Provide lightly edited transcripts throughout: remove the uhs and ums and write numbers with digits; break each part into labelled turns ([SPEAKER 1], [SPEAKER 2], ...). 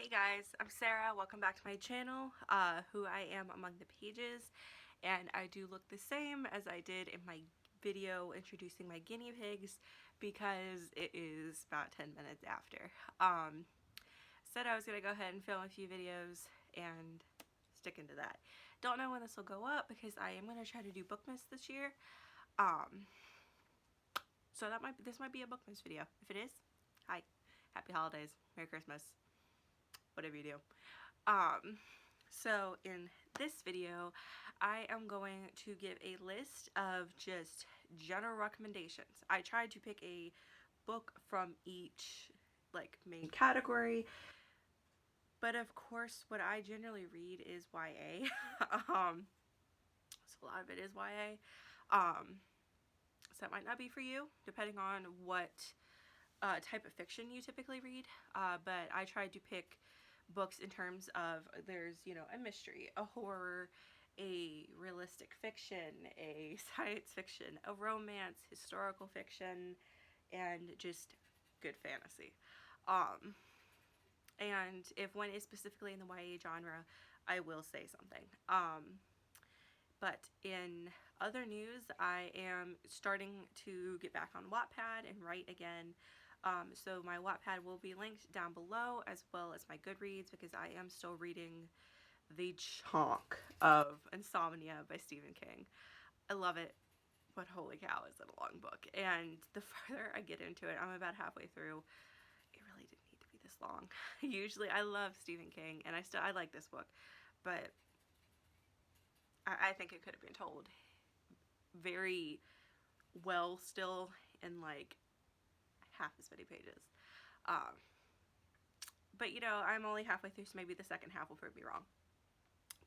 [SPEAKER 1] Hey guys, I'm Sarah. Welcome back to my channel, Who I Am Among the Pages, and I do look the same as I did in my video introducing my guinea pigs because it is about 10 minutes after. Said I was going to go ahead and film a few videos and stick into that. Don't know when this will go up because I am going to try to do Bookmas this year. So this might be a Bookmas video. If it is, hi, happy holidays, Merry Christmas, whatever you do. So in this video, I am going to give a list of just general recommendations. I tried to pick a book from each main category, but of course what I generally read is YA. So a lot of it is YA. So that might not be for you, depending on what type of fiction you typically read, but I tried to pick books in terms of there's, a mystery, a horror, a realistic fiction, a science fiction, a romance, historical fiction, and just good fantasy. And if one is specifically in the YA genre, I will say something. But in other news, I am starting to get back on Wattpad and write again. So my Wattpad will be linked down below, as well as my Goodreads, because I am still reading the chunk of Insomnia by Stephen King. I love it, but holy cow, is it a long book. And the farther I get into it, I'm about halfway through, it really didn't need to be this long. Usually I love Stephen King, and I like this book, but I think it could have been told very well still in like half as many pages. But I'm only halfway through, so maybe the second half will prove me wrong.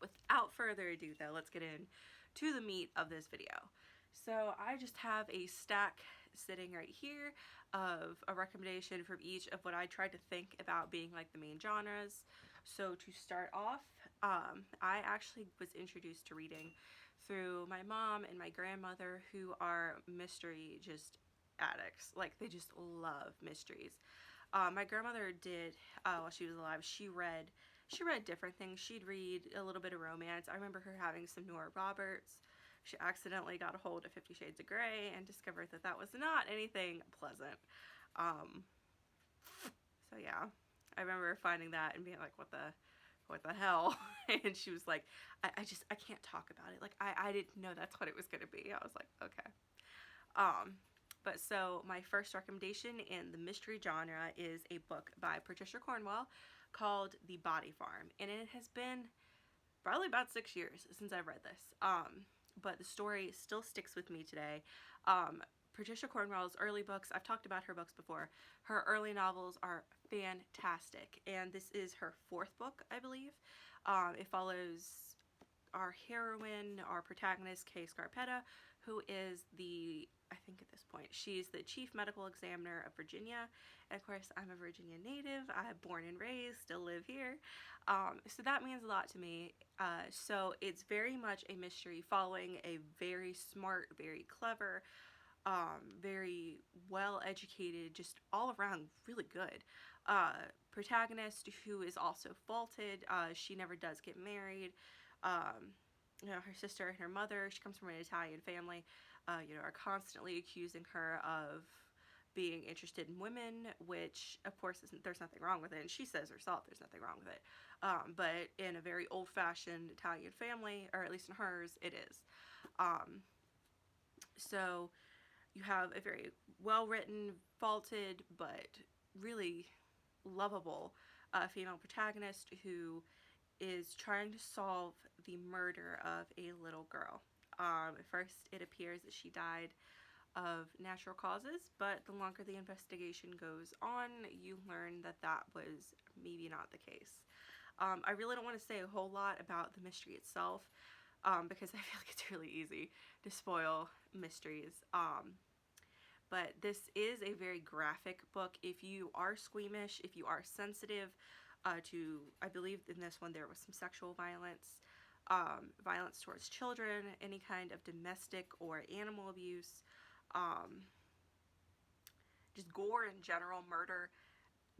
[SPEAKER 1] Without further ado though, let's get into the meat of this video. So I just have a stack sitting right here of a recommendation from each of what I tried to think about being like the main genres. So to start off, I actually was introduced to reading through my mom and my grandmother, who are mystery just addicts. Like, they just love mysteries. My grandmother did, while she was alive, she read different things. She'd read a little bit of romance. I remember her having some Nora Roberts. She accidentally got a hold of 50 Shades of Grey and discovered that that was not anything pleasant. So yeah, I remember finding that and being like, what the hell? And she was like, I can't talk about it. Like, I didn't know that's what it was going to be. I was like, okay. But so my first recommendation in the mystery genre is a book by Patricia Cornwell called The Body Farm. And it has been probably about 6 years since I've read this. But the story still sticks with me today. Patricia Cornwell's early books, I've talked about her books before. Her early novels are fantastic. And this is her fourth book, I believe. It follows our heroine, our protagonist, Kay Scarpetta, who is I think at this point, she's the chief medical examiner of Virginia. And of course, I'm a Virginia native. I'm born and raised, still live here. So that means a lot to me. So it's very much a mystery following a very smart, very clever, very well-educated, just all around really good protagonist who is also faulted. She never does get married. Her sister and her mother, she comes from an Italian family, are constantly accusing her of being interested in women, which of course there's nothing wrong with it, and she says herself there's nothing wrong with it. But in a very old-fashioned Italian family, or at least in hers, it is. So you have a very well-written, faulted, but really lovable female protagonist who is trying to solve the murder of a little girl. At first it appears that she died of natural causes, but the longer the investigation goes on, you learn that that was maybe not the case. I really don't want to say a whole lot about the mystery itself, because I feel like it's really easy to spoil mysteries. But this is a very graphic book. If you are squeamish, if you are sensitive to, I believe in this one there was some sexual violence, violence towards children, any kind of domestic or animal abuse, just gore in general, murder,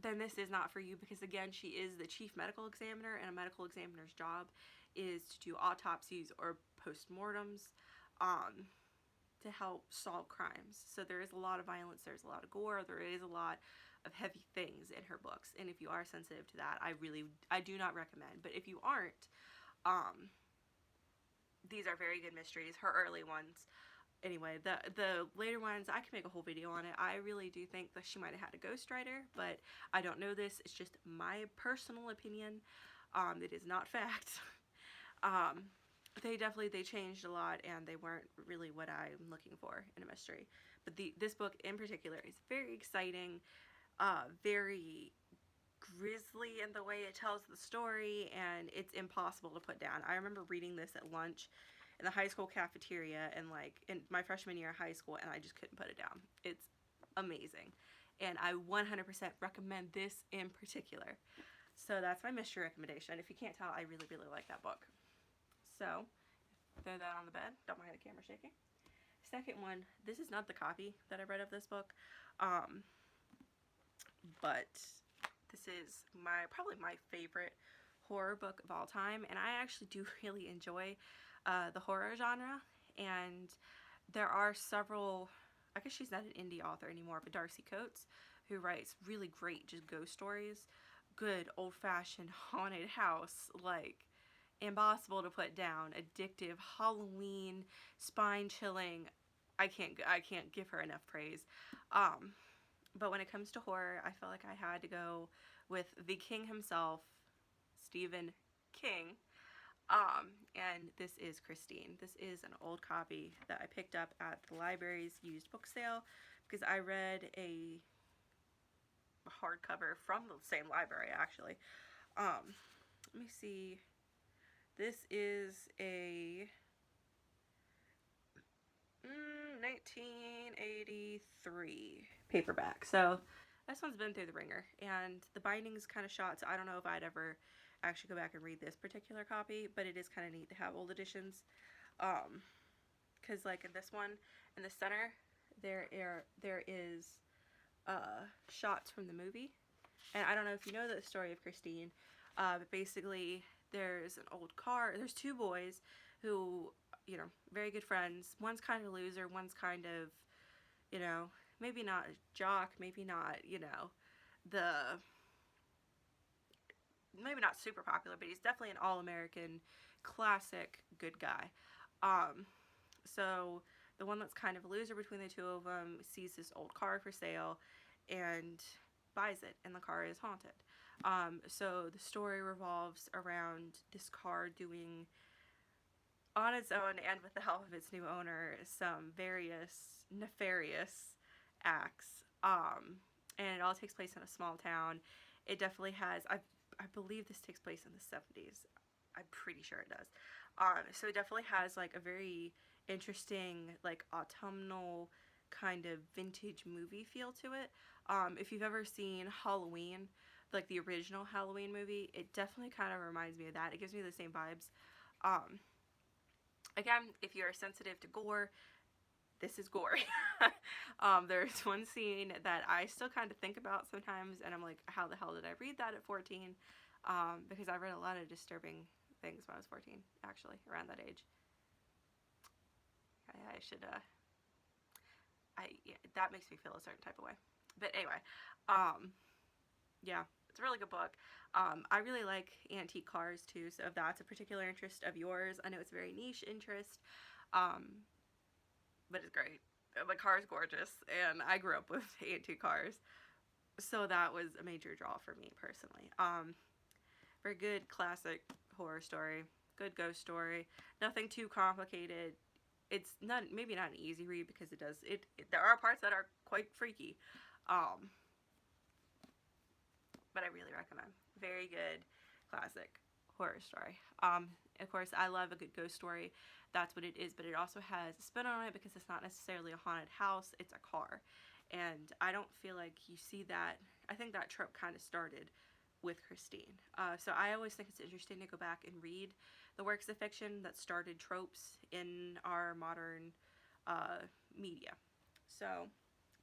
[SPEAKER 1] then this is not for you, because again, she is the chief medical examiner, and a medical examiner's job is to do autopsies or postmortems um, to help solve crimes. So there is a lot of violence, there's a lot of gore, there is a lot of heavy things in her books, and if you are sensitive to that, I do not recommend. But if you aren't, these are very good mysteries. Her early ones, anyway, the later ones, I can make a whole video on it. I really do think that she might have had a ghostwriter, but I don't know this. It's just my personal opinion. It is not fact. They changed a lot, and they weren't really what I'm looking for in a mystery. But this book in particular is very exciting, very grisly in the way it tells the story, and it's impossible to put down. I remember reading this at lunch in the high school cafeteria in my freshman year of high school, and I just couldn't put it down. It's amazing, and I 100% recommend this in particular. So that's my mystery recommendation. If you can't tell, I really, really like that book. So, throw that on the bed. Don't mind the camera shaking. Second one, this is not the copy that I read of this book, but this is probably my favorite horror book of all time, and I actually do really enjoy the horror genre. And there are several, I guess she's not an indie author anymore, but Darcy Coates, who writes really great just ghost stories, good old-fashioned haunted house, like impossible to put down, addictive, Halloween, spine-chilling. I can't give her enough praise. But when it comes to horror, I felt like I had to go with the king himself, Stephen King. And this is Christine. This is an old copy that I picked up at the library's used book sale, because I read a hardcover from the same library, actually. Let me see. This is a 1983 paperback. So this one's been through the ringer, and the binding's kind of shot, so I don't know if I'd ever actually go back and read this particular copy, but it is kind of neat to have old editions. Because like in this one, in the center, there is shots from the movie. And I don't know if you know the story of Christine, but basically there's an old car. There's two boys who, very good friends. One's kind of a loser, one's kind of, maybe not a jock, maybe not, maybe not super popular, but he's definitely an all-American classic good guy. So the one that's kind of a loser between the two of them sees this old car for sale and buys it, and the car is haunted. So the story revolves around this car doing, on its own and with the help of its new owner, some various nefarious acts. And it all takes place in a small town. It definitely has, I believe this takes place in the 70s. I'm pretty sure it does. So it definitely has like a very interesting, like autumnal kind of vintage movie feel to it. If you've ever seen Halloween, like the original Halloween movie, it definitely kind of reminds me of that. It gives me the same vibes. Again, if you're sensitive to gore, this is gory. There's one scene that I still kind of think about sometimes, and I'm like, how the hell did I read that at 14? Because I read a lot of disturbing things when I was 14, actually, around that age. I should, yeah, that makes me feel a certain type of way. But anyway, yeah, it's a really good book. I really like antique cars too, so if that's a particular interest of yours, I know it's a very niche interest, but it's great. The car is gorgeous, and I grew up with antique cars, so that was a major draw for me personally. Very good classic horror story, good ghost story, nothing too complicated. It's not, maybe not an easy read, because there are parts that are quite freaky, but I really recommend. Very good classic horror story. Of course, I love a good ghost story. That's what it is, but it also has a spin on it, because it's not necessarily a haunted house, it's a car. And I don't feel like you see that. I think that trope kind of started with Christine. So I always think it's interesting to go back and read the works of fiction that started tropes in our modern media. So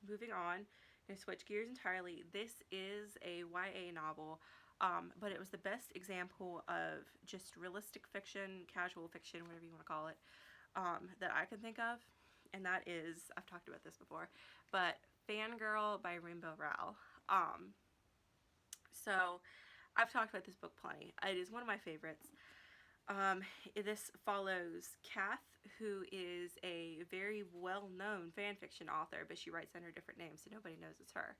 [SPEAKER 1] moving on To switch gears entirely, this is a YA novel, but it was the best example of just realistic fiction, casual fiction, whatever you want to call it, that I can think of. And that is, I've talked about this before, but Fangirl by Rainbow Rowell. Um, so I've talked about this book plenty. It is one of my favorites. Um, this follows Kath, who is a very well-known fan fiction author, but she writes under a different name, so nobody knows it's her.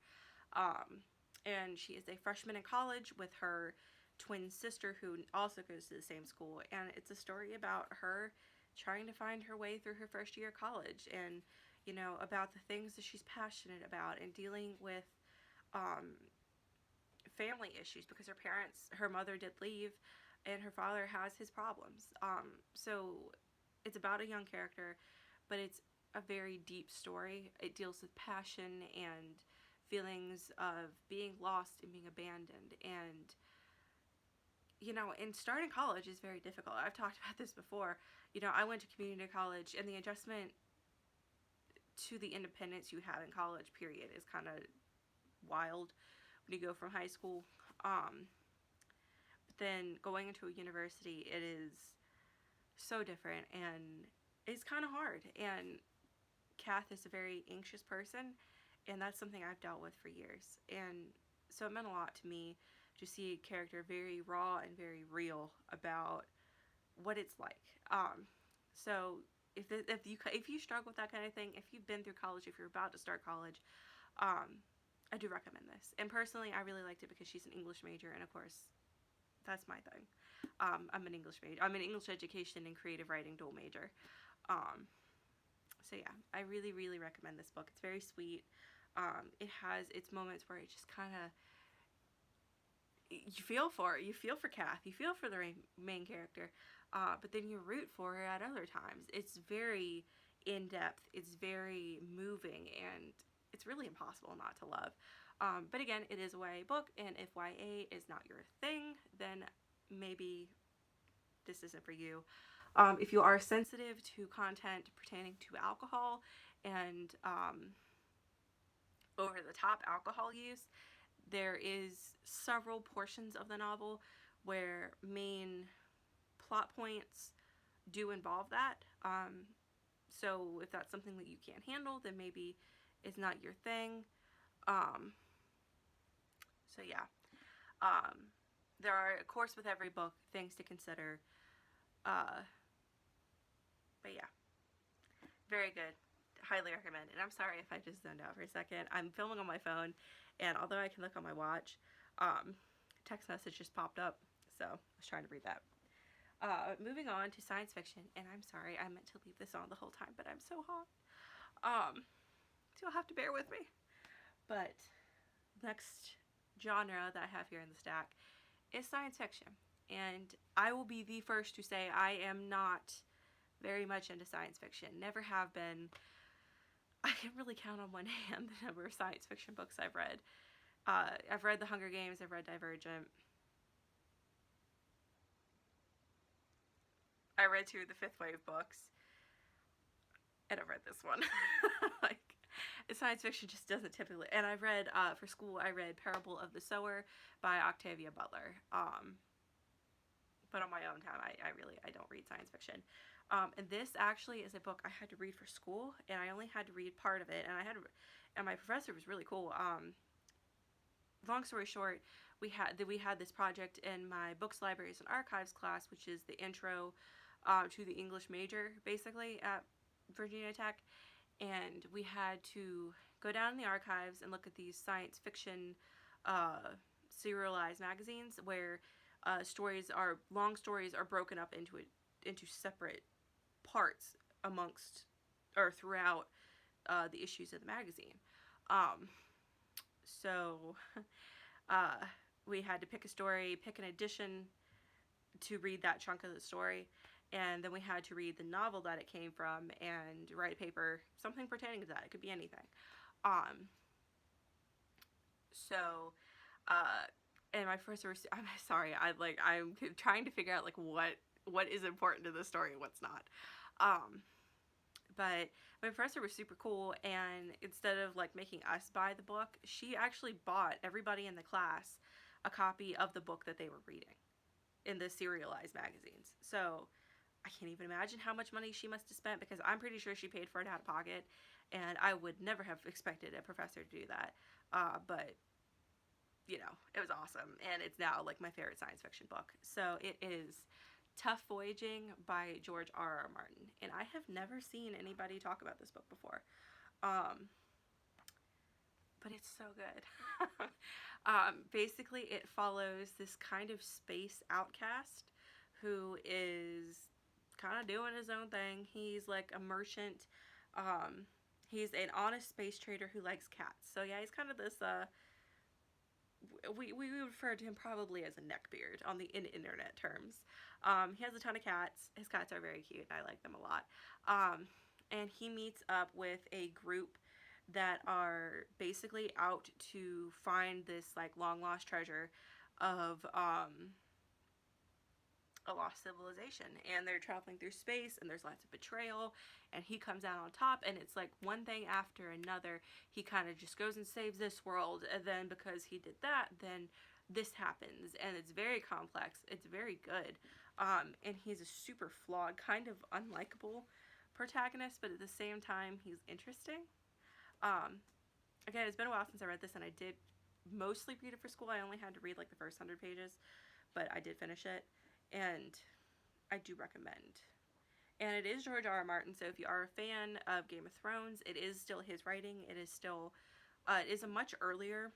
[SPEAKER 1] Um, and she is a freshman in college with her twin sister, who also goes to the same school. And it's a story about her trying to find her way through her first year of college, and about the things that she's passionate about, and dealing with um, family issues because her mother did leave, and her father has his problems. So it's about a young character, but it's a very deep story. It deals with passion and feelings of being lost and being abandoned. And starting college is very difficult. I've talked about this before. I went to community college, and the adjustment to the independence you have in college, period, is kind of wild when you go from high school. But then going into a university, it is so different, and it's kind of hard. And Kath is a very anxious person, and that's something I've dealt with for years. And so it meant a lot to me to see a character very raw and very real about what it's like. So if you struggle with that kind of thing, if you've been through college, if you're about to start college, I do recommend this. And personally, I really liked it because she's an English major, and of course, that's my thing. I'm an English major. I'm an English education and creative writing dual major. So yeah, I really, really recommend this book. It's very sweet. It has its moments where it just kind of, you feel for it. You feel for Kath. You feel for the main character. But then you root for her at other times. It's very in-depth. It's very moving, and it's really impossible not to love. But again, it is a YA book, and if YA is not your thing, then maybe this isn't for you. If you are sensitive to content pertaining to alcohol and over-the-top alcohol use, there is several portions of the novel where main plot points do involve that. So if that's something that you can't handle, then maybe it's not your thing. So yeah. There are, of course, with every book, things to consider. But yeah, very good. Highly recommend. And I'm sorry if I just zoned out for a second. I'm filming on my phone, and although I can look on my watch, text message just popped up, so I was trying to read that. Moving on to science fiction, and I'm sorry, I meant to leave this on the whole time, but I'm so hot. So you'll have to bear with me. But next genre that I have here in the stack is science fiction. And I will be the first to say I am not very much into science fiction. Never have been. I can really count on one hand the number of science fiction books I've read. I've read The Hunger Games, I've read Divergent. I read 2 of the Fifth Wave books. And I've read this one. Like, science fiction just doesn't typically. And I've read, for school, I read Parable of the Sower by Octavia Butler. But on my own time, I don't read science fiction. And this actually is a book I had to read for school, and I only had to read part of it, and my professor was really cool. Long story short, we had this project in my books, libraries, and archives class, which is the intro to the English major, basically, at Virginia Tech, and we had to go down in the archives and look at these science fiction serialized magazines where long stories are broken up into separate parts amongst or throughout the issues of the magazine. So we had to pick a story, pick an edition to read that chunk of the story, and then we had to read the novel that it came from and write a paper, something pertaining to that. It could be anything. So and my professor was, I'm sorry, I'm trying to figure out like what is important to the story and what's not. But my professor was super cool, and instead of like making us buy the book, she actually bought everybody in the class a copy of the book that they were reading in the serialized magazines. So I can't even imagine how much money she must have spent, because I'm pretty sure she paid for it out of pocket, and I would never have expected a professor to do that. But you know, it was awesome, and it's now like my favorite science fiction book. So it is Tough Voyaging by George R. R. Martin, and I have never seen anybody talk about this book before. Um, but it's so good. Basically, it follows this kind of space outcast who is kind of doing his own thing. He's like a merchant. He's an honest space trader who likes cats. So yeah, he's kind of this we would refer to him probably as a neckbeard on the internet terms. He has a ton of cats. His cats are very cute. I like them a lot. And he meets up with a group that are basically out to find this like long lost treasure of a lost civilization, and they're traveling through space, and there's lots of betrayal, and he comes out on top, and it's like one thing after another. He kind of just goes and saves this world, and then because he did that, then this happens, and it's very complex. It's very good. And he's a super flawed, kind of unlikable protagonist, but at the same time he's interesting. um, Again, it's been a while since I read this, and I did mostly read it for school. I only had to read like the first 100 pages, but I did finish it, and I do recommend. And it is George R. R. Martin, so if you are a fan of Game of Thrones, it is still his writing. It is still, it is a much earlier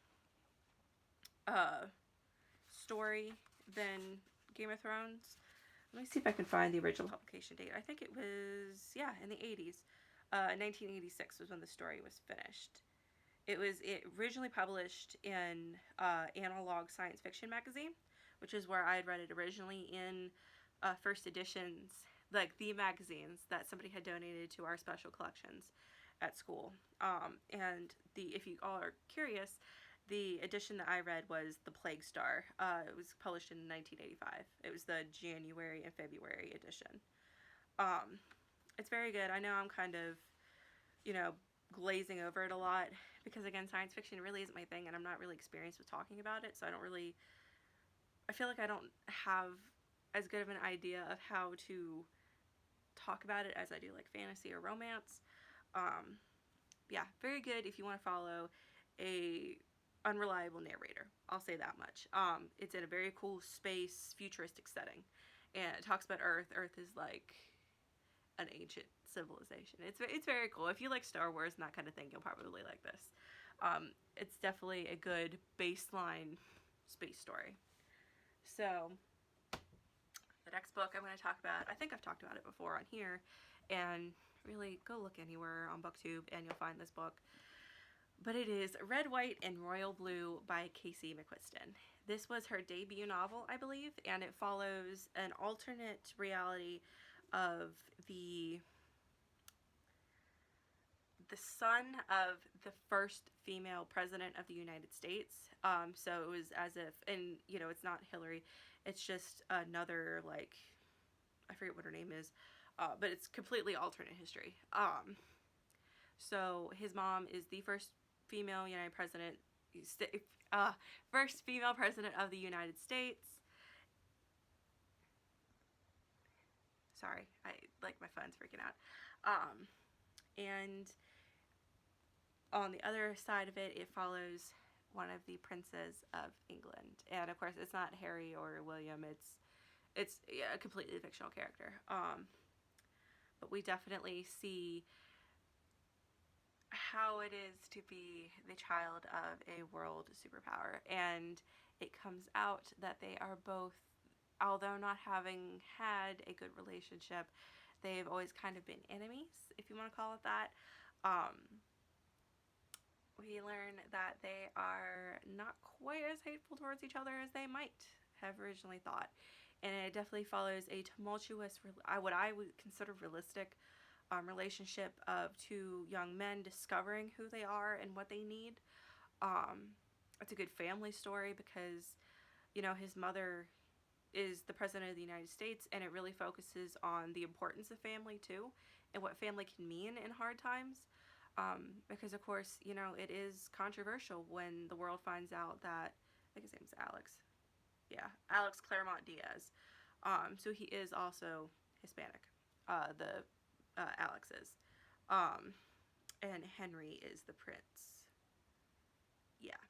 [SPEAKER 1] story than Game of Thrones. Let me see if I can find the original publication date. I think it was, yeah, in the 80s. 1986 was when the story was finished. It originally published in Analog Science Fiction magazine, which is where I had read it originally in first editions, like the magazines that somebody had donated to our special collections at school. And if you all are curious, the edition that I read was The Plague Star. It was published in 1985. It was the January and February edition. It's very good. I know I'm kind of, you know, glazing over it a lot, because again, science fiction really isn't my thing, and I'm not really experienced with talking about it, so I feel like I don't have as good of an idea of how to talk about it as I do like fantasy or romance. Yeah, very good if you want to follow a unreliable narrator. I'll say that much. It's in a very cool space, futuristic setting, and it talks about Earth. Earth is like an ancient civilization. It's very cool. If you like Star Wars and that kind of thing, you'll probably like this. It's definitely a good baseline space story. So the next book I'm going to talk about, I think I've talked about it before on here, and really go look anywhere on BookTube and you'll find this book. But it is Red, White, and Royal Blue by Casey McQuiston. This was her debut novel, I believe, and it follows an alternate reality of the son of the first female president of the United States. So it was as if, and you know, it's not Hillary, it's just another, like, I forget what her name is, but it's completely alternate history. So his mom is the first female United president, first female president of the United States. Sorry, my phone's freaking out. And on the other side of it, it follows one of the princes of England, and of course, it's not Harry or William. It's a completely fictional character. But we definitely see how it is to be the child of a world superpower, and it comes out that they are both, although not having had a good relationship, they've always kind of been enemies, if you want to call it that. We learn that they are not quite as hateful towards each other as they might have originally thought. And it definitely follows a tumultuous, what I would consider realistic, relationship of two young men discovering who they are and what they need. It's a good family story because, you know, his mother is the president of the United States, and it really focuses on the importance of family too, and what family can mean in hard times. Because of course, you know, it is controversial when the world finds out that, I think his name's Alex. Yeah, Alex Claremont Diaz. So he is also Hispanic. The Alex is. Um, and Henry is the prince. Yeah.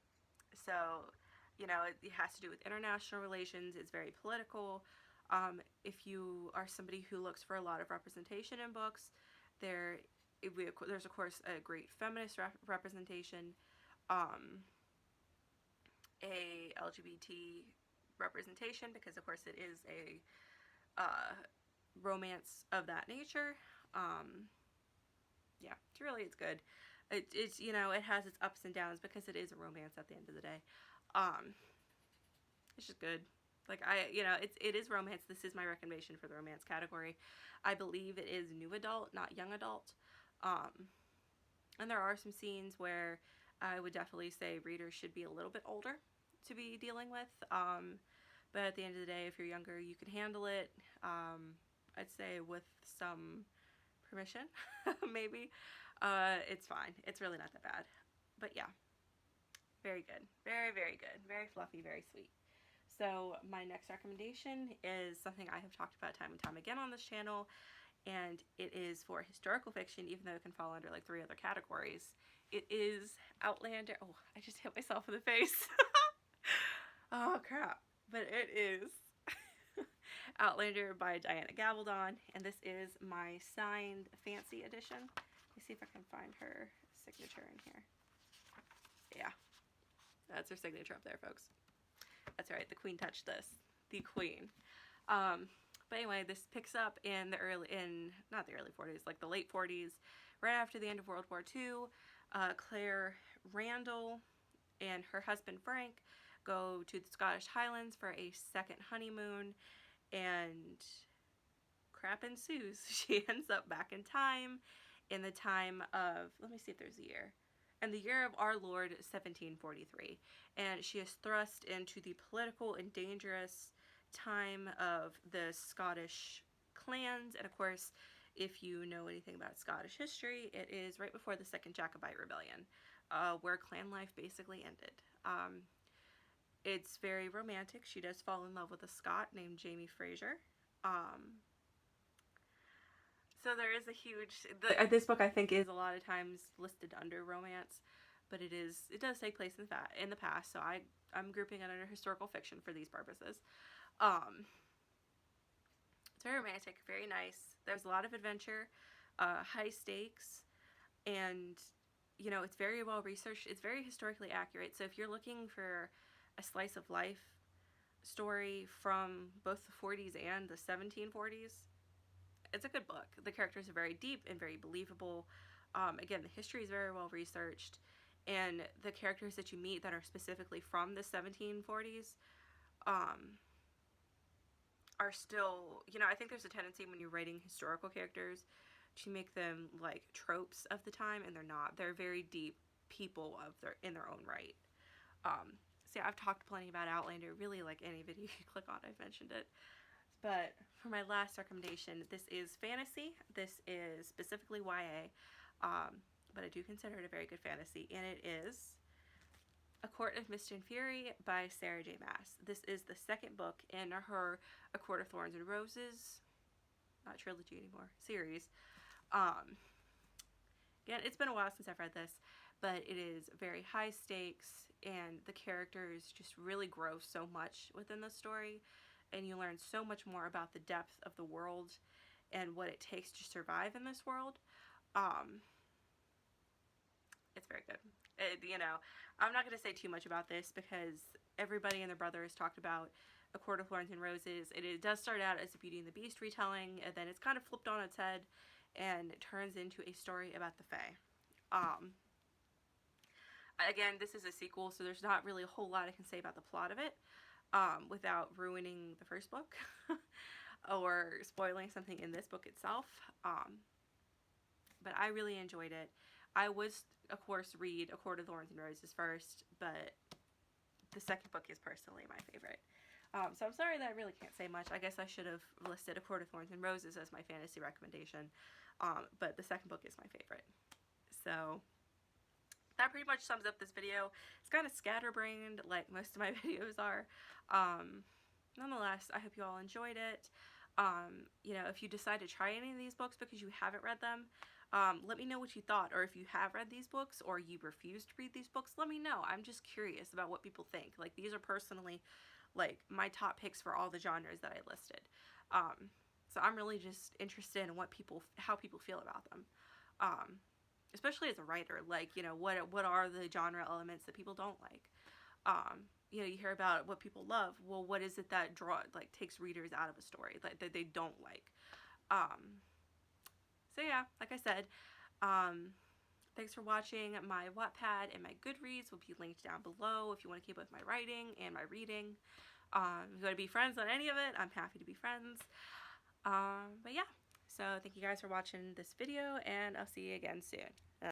[SPEAKER 1] So, you know, it has to do with international relations. It's very political. If you are somebody who looks for a lot of representation in books, there there's of course a great feminist representation, um, a LGBT representation, because of course it is a romance of that nature. Um, yeah, it's good. It's, you know, it has its ups and downs because it is a romance at the end of the day. Um, it's just good. Like, you know, it is romance. This is my recommendation for the romance category. I believe it is new adult, not young adult. Um, and there are some scenes where I would definitely say readers should be a little bit older to be dealing with. But at the end of the day, if you're younger, you can handle it. I'd say with some permission, maybe. It's fine. It's really not that bad. But yeah, very good. Very, very good. Very fluffy, very sweet. So my next recommendation is something I have talked about time and time again on this channel, and it is for historical fiction, even though it can fall under like 3 other categories. It is Outlander. Oh, I just hit myself in the face. Oh, crap. But it is Outlander by Diana Gabaldon, and this is my signed fancy edition. Let me see if I can find her signature in here. Yeah, that's her signature up there, folks. That's right, the queen touched this. The queen. But anyway, this picks up in not the early 40s, like the late 40s, right after the end of World War II. Claire Randall and her husband Frank go to the Scottish Highlands for a second honeymoon, and crap ensues. She ends up back in time, in the time of, let me see if there's a year, in the year of our Lord 1743, and she is thrust into the political and dangerous time of the Scottish clans. And of course, if you know anything about Scottish history, it is right before the Second Jacobite Rebellion, where clan life basically ended. It's very romantic. She does fall in love with a Scot named Jamie Fraser. So there is a huge... this book, I think, is a lot of times listed under romance, but it does take place in the past, so I'm grouping it under historical fiction for these purposes. It's very romantic, very nice. There's a lot of adventure, high stakes, and, you know, it's very well researched. It's very historically accurate, so if you're looking for a slice of life story from both the 40s and the 1740s, it's a good book. The characters are very deep and very believable. Again, the history is very well researched, and the characters that you meet that are specifically from the 1740s are still, you know, I think there's a tendency when you're writing historical characters to make them like tropes of the time, and they're not. They're very deep people in their own right. See, I've talked plenty about Outlander. Really, like any video you click on, I've mentioned it. But for my last recommendation, this is fantasy. This is specifically YA, but I do consider it a very good fantasy, and it is A Court of Mist and Fury by Sarah J. Maas. This is the second book in her A Court of Thorns and Roses, not trilogy anymore, series. Again, it's been a while since I've read this, but it is very high stakes, and the characters just really grow so much within the story, and you learn so much more about the depth of the world and what it takes to survive in this world. It's very good. You know, I'm not going to say too much about this because everybody and their brother has talked about A Court of Thorns and Roses. It does start out as a Beauty and the Beast retelling, and then it's kind of flipped on its head, and it turns into a story about the Fae. Again, this is a sequel, so there's not really a whole lot I can say about the plot of it without ruining the first book or spoiling something in this book itself. But I really enjoyed it. I would, of course, read A Court of Thorns and Roses first, but the second book is personally my favorite. So I'm sorry that I really can't say much. I guess I should have listed A Court of Thorns and Roses as my fantasy recommendation. But the second book is my favorite. So that pretty much sums up this video. It's kind of scatterbrained, like most of my videos are. Nonetheless, I hope you all enjoyed it. You know, if you decide to try any of these books because you haven't read them, let me know what you thought. Or if you have read these books or you refuse to read these books, let me know. I'm just curious about what people think. Like, these are personally, like, my top picks for all the genres that I listed. So I'm really just interested in how people feel about them. Especially as a writer, like, you know, what are the genre elements that people don't like? You know, you hear about what people love. Well, what is it that takes readers out of a story that they don't like? So yeah, like I said, thanks for watching. My Wattpad and my Goodreads will be linked down below if you want to keep up with my writing and my reading. If you want to be friends on any of it, I'm happy to be friends. But yeah, so thank you guys for watching this video, and I'll see you again soon.